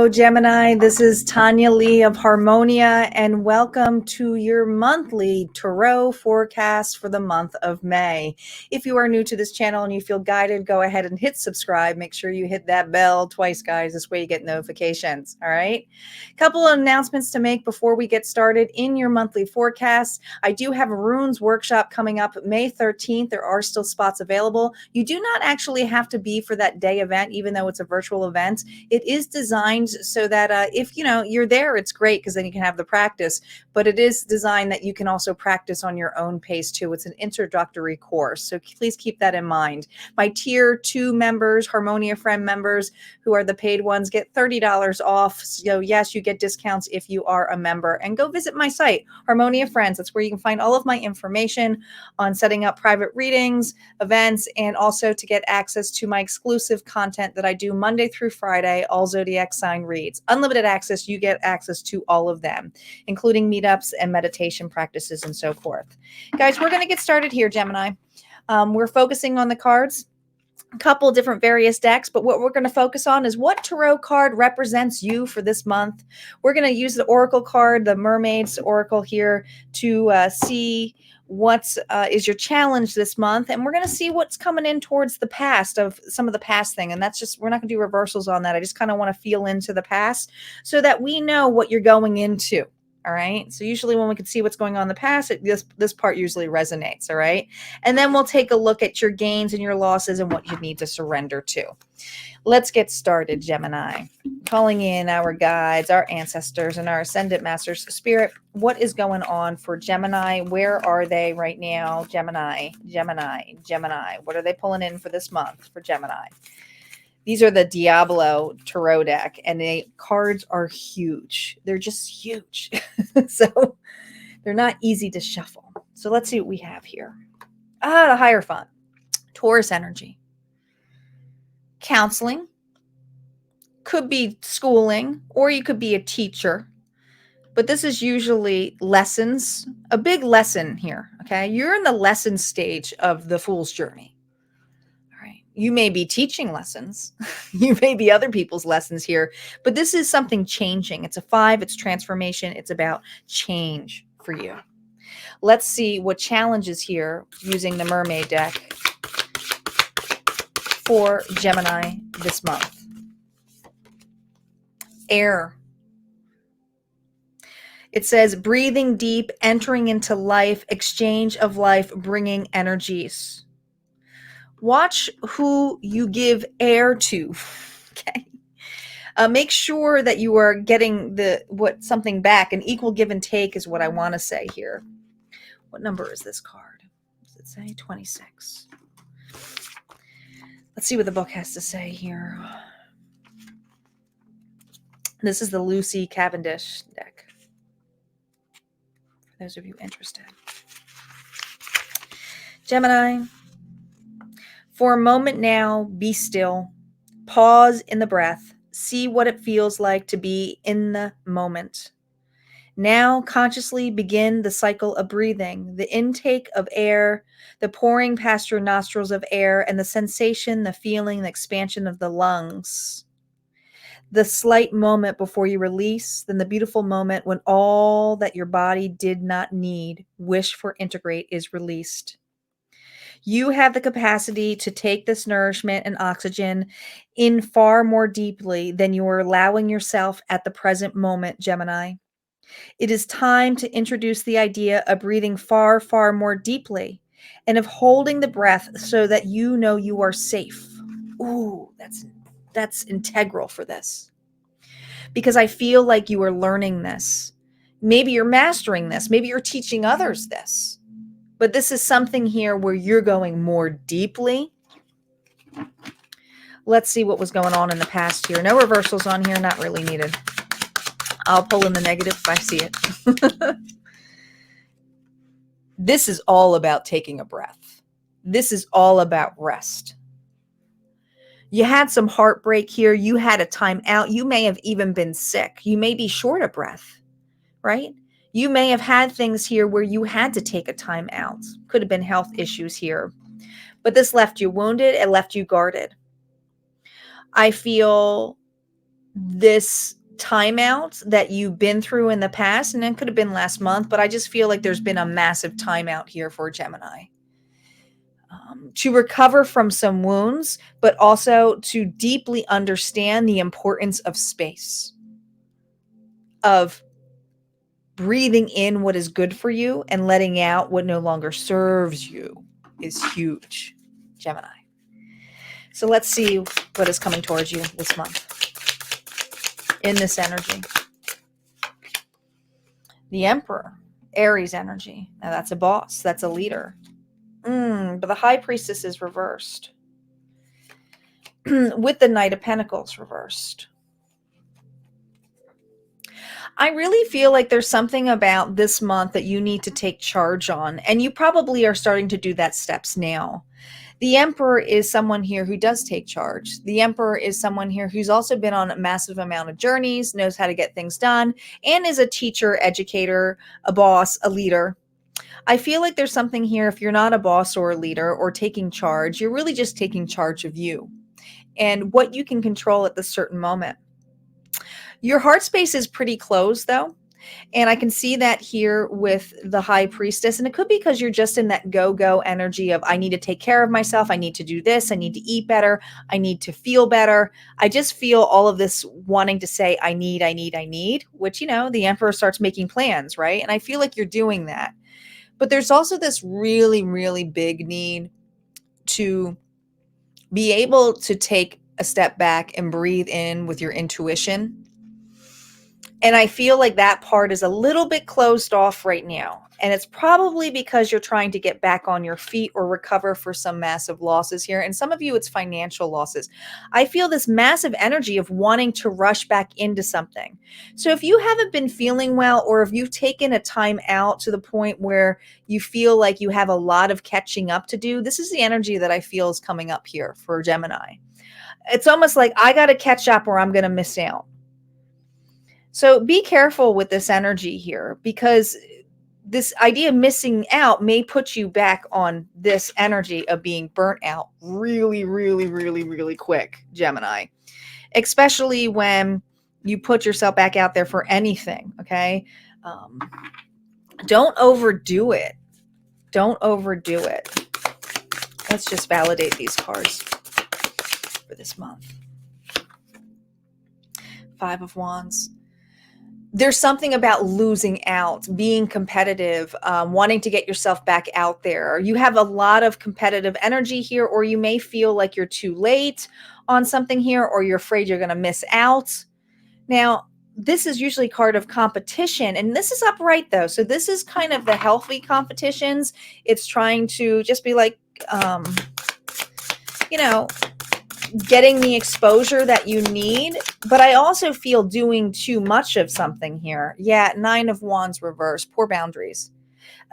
Hello, Gemini. This is Tanya Lee of Harmonia, and welcome to your monthly tarot forecast for the month of May. If you are new to this channel and you feel guided, go ahead and hit subscribe. Make sure you hit that bell twice, guys. This way you get notifications. All right. A couple of announcements to make before we get started in your monthly forecast. I do have a runes workshop coming up May 13th. There are still spots available. You do not actually have to be for that day event, even though it's a virtual event. It is designed so that if you're there, it's great because then you can have the practice, but it is designed that you can also practice on your own pace too. It's an introductory course, so please keep that in mind. My tier 2 members, Harmonia Friend members, who are the paid ones, get $30 off. So yes, you get discounts if you are a member. And go visit my site, Harmonia Friends. That's where you can find all of my information on setting up private readings, events, and also to get access to my exclusive content that I do Monday through Friday, all zodiac sign reads. Unlimited access, you get access to all of them, including meetups and meditation practices and so forth. Guys, we're going to get started here, Gemini. We're focusing on the cards, a couple different various decks, but what we're going to focus on is what tarot card represents you for this month. We're going to use the Oracle card, the Mermaid's Oracle here, to see what is your challenge this month, and we're going to see what's coming in towards the past of some of the past thing. And that's just, we're not going to do reversals on that. I just kind of want to feel into the past so that we know what you're going into. All right. So usually when we can see what's going on in the past, this part usually resonates. All right. And then we'll take a look at your gains and your losses and what you need to surrender to. Let's get started, Gemini. Calling in our guides, our ancestors, and our ascendant masters. Spirit, what is going on for Gemini? Where are they right now? Gemini, Gemini, Gemini. What are they pulling in for this month for Gemini? These are the Diablo Tarot deck, and the cards are huge. They're just huge. So they're not easy to shuffle. So let's see what we have here. The Hierophant. Taurus energy. Counseling. Could be schooling, or you could be a teacher. But this is usually lessons. A big lesson here, okay? You're in the lesson stage of the Fool's Journey. You may be teaching lessons. You may be other people's lessons here, but this is something changing. It's a 5. It's transformation. It's about change for you. Let's see what challenges here using the Mermaid deck for Gemini this month. Air. It says breathing deep, entering into life, exchange of life, bringing energies. Watch who you give air to. Okay. Make sure that you are getting something back. An equal give and take is what I want to say here. What number is this card? Does it say 26? Let's see what the book has to say here. This is the Lucy Cavendish deck, for those of you interested. Gemini. For a moment now, be still. Pause in the breath. See what it feels like to be in the moment. Now, consciously begin the cycle of breathing, the intake of air, the pouring past your nostrils of air, and the sensation, the feeling, the expansion of the lungs. The slight moment before you release, then the beautiful moment when all that your body did not need, wish for, integrate is released. You have the capacity to take this nourishment and oxygen in far more deeply than you are allowing yourself at the present moment, Gemini. It is time to introduce the idea of breathing far, far more deeply and of holding the breath so that you know you are safe. Ooh, that's integral for this. Because I feel like you are learning this. Maybe you're mastering this. Maybe you're teaching others this. But this is something here where you're going more deeply. Let's see what was going on in the past here. No reversals on here, not really needed. I'll pull in the negative if I see it. This is all about taking a breath. This is all about rest. You had some heartbreak here. You had a time out. You may have even been sick. You may be short of breath, right? You may have had things here where you had to take a time out. Could have been health issues here. But this left you wounded. It left you guarded. I feel this timeouts that you've been through in the past, and it could have been last month, but I just feel like there's been a massive timeout here for Gemini. To recover from some wounds, but also to deeply understand the importance of space, of breathing in what is good for you and letting out what no longer serves you is huge, Gemini. So let's see what is coming towards you this month in this energy. The Emperor, Aries energy. Now that's a boss, that's a leader. But the High Priestess is reversed with the Knight of Pentacles reversed. I really feel like there's something about this month that you need to take charge on, and you probably are starting to do that steps now. The Emperor is someone here who does take charge. The Emperor is someone here who's also been on a massive amount of journeys, knows how to get things done, and is a teacher, educator, a boss, a leader. I feel like there's something here, if you're not a boss or a leader or taking charge, you're really just taking charge of you and what you can control at this certain moment. Your heart space is pretty closed though. And I can see that here with the High Priestess. And it could be because you're just in that go-go energy of, I need to take care of myself. I need to do this. I need to eat better. I need to feel better. I just feel all of this wanting to say, I need, which, you know, the Emperor starts making plans, right? And I feel like you're doing that. But there's also this really, really big need to be able to take a step back and breathe in with your intuition. And I feel like that part is a little bit closed off right now. And it's probably because you're trying to get back on your feet or recover for some massive losses here. And some of you, it's financial losses. I feel this massive energy of wanting to rush back into something. So if you haven't been feeling well, or if you've taken a time out to the point where you feel like you have a lot of catching up to do, this is the energy that I feel is coming up here for Gemini. It's almost like I got to catch up or I'm going to miss out. So be careful with this energy here, because this idea of missing out may put you back on this energy of being burnt out really, really, really, really quick, Gemini, especially when you put yourself back out there for anything. Okay. Don't overdo it. Don't overdo it. Let's just validate these cards for this month. 5 of Wands. There's something about losing out, being competitive, wanting to get yourself back out there. You have a lot of competitive energy here, or you may feel like you're too late on something here, or you're afraid you're going to miss out. Now, this is usually a card of competition, and this is upright though. So this is kind of the healthy competitions. It's trying to just be like, you know, getting the exposure that you need, but I also feel doing too much of something here. Yeah, 9 of Wands reverse, poor boundaries.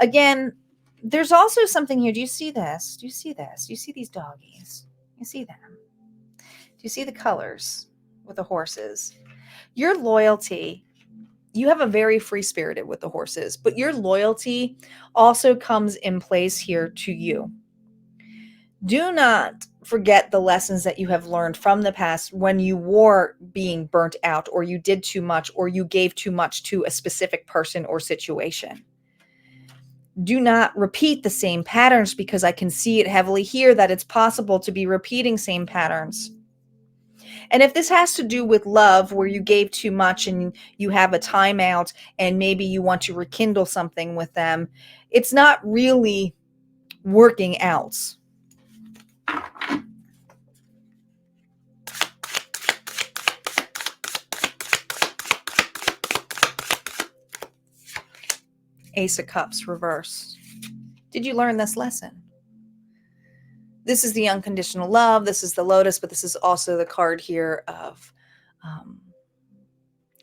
Again, there's also something here. Do you see this? Do you see this? Do you see these doggies? You see them? Do you see the colors with the horses? Your loyalty, you have a very free-spirited with the horses, but your loyalty also comes in place here to you. Do not forget the lessons that you have learned from the past when you were being burnt out, or you did too much, or you gave too much to a specific person or situation. Do not repeat the same patterns, because I can see it heavily here that it's possible to be repeating same patterns. And if this has to do with love, where you gave too much and you have a timeout and maybe you want to rekindle something with them, it's not really working out. Ace of Cups reverse. Did you learn this lesson? This is the unconditional love. This is the Lotus, but this is also the card here of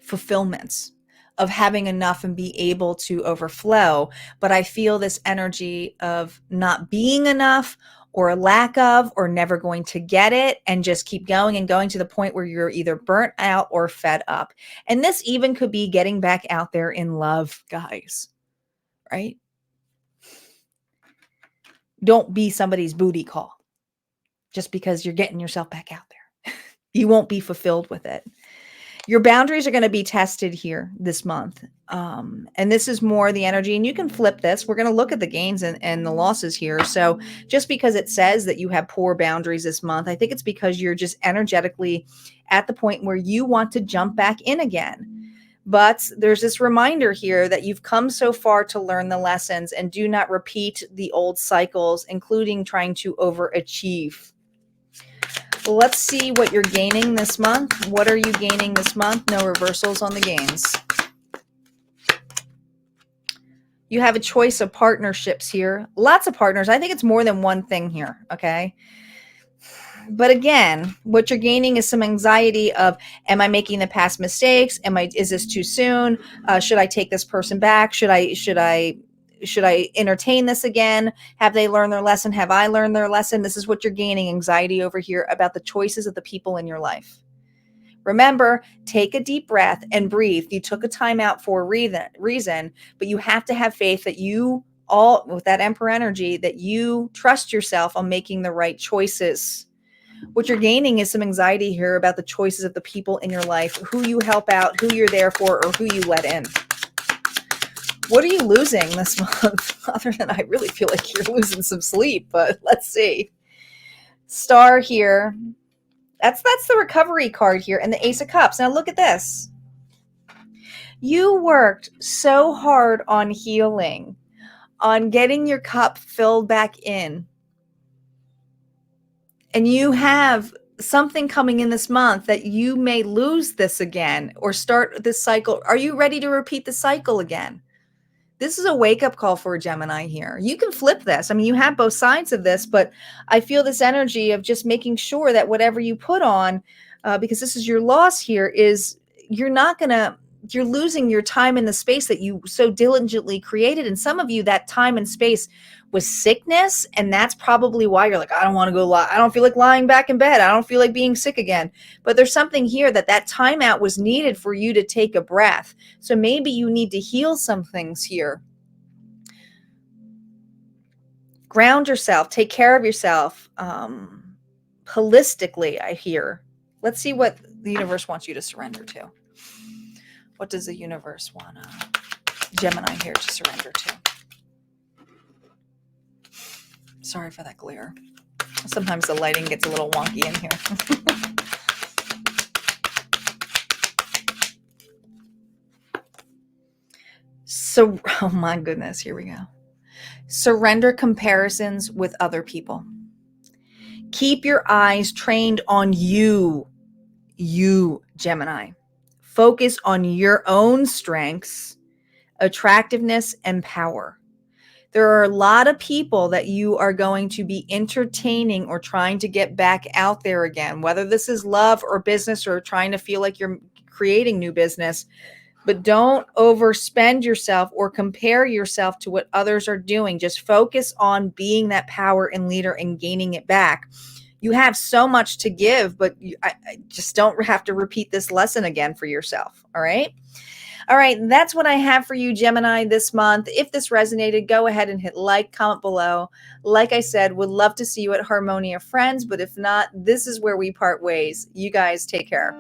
fulfillment, of having enough and be able to overflow. But I feel this energy of not being enough, or a lack of, or never going to get it, and just keep going and going to the point where you're either burnt out or fed up. And this even could be getting back out there in love, guys, right? Don't be somebody's booty call just because you're getting yourself back out there. You won't be fulfilled with it. Your boundaries are going to be tested here this month. And this is more the energy, and you can flip this. We're going to look at the gains and the losses here. So just because it says that you have poor boundaries this month, I think it's because you're just energetically at the point where you want to jump back in again. But there's this reminder here that you've come so far to learn the lessons and do not repeat the old cycles, including trying to overachieve. Let's see what you're gaining this month. What are you gaining this month? No reversals on the gains. You have a choice of partnerships here. Lots of partners. I think it's more than one thing here, okay? But again, what you're gaining is some anxiety of, am I making the past mistakes? Is this too soon? Should I take this person back? Should I entertain this again? Have they learned their lesson? Have I learned their lesson? This is what you're gaining anxiety over here about the choices of the people in your life. Remember, take a deep breath and breathe. You took a time out for a reason, but you have to have faith that you all, with that Emperor energy, that you trust yourself on making the right choices. What you're gaining is some anxiety here about the choices of the people in your life, who you help out, who you're there for, or who you let in. What are you losing this month? Other than I really feel like you're losing some sleep, but let's see. Star here. That's the recovery card here, and the Ace of Cups. Now look at this. You worked so hard on healing, on getting your cup filled back in. And you have something coming in this month that you may lose this again or start this cycle. Are you ready to repeat the cycle again? This is a wake-up call for a Gemini here. You can flip this. I mean, you have both sides of this, but I feel this energy of just making sure that whatever you put on, because this is your loss here, is you're losing your time in the space that you so diligently created. And some of you, that time and space was sickness. And that's probably why you're like, I don't want to go lie. I don't feel like lying back in bed. I don't feel like being sick again. But there's something here that time out was needed for you to take a breath. So maybe you need to heal some things here. Ground yourself, take care of yourself holistically, I hear. Let's see what the universe wants you to surrender to. What does the universe want Gemini here to surrender to? Sorry for that glare. Sometimes the lighting gets a little wonky in here. So, oh my goodness, here we go. Surrender comparisons with other people. Keep your eyes trained on you, Gemini. Focus on your own strengths, attractiveness, and power. There are a lot of people that you are going to be entertaining or trying to get back out there again, whether this is love or business or trying to feel like you're creating new business. But don't overspend yourself or compare yourself to what others are doing. Just focus on being that power and leader and gaining it back. You have so much to give, but I just don't have to repeat this lesson again for yourself. All right. All right. That's what I have for you, Gemini, this month. If this resonated, go ahead and hit like, comment below. Like I said, would love to see you at Harmonia Friends. But if not, this is where we part ways. You guys take care.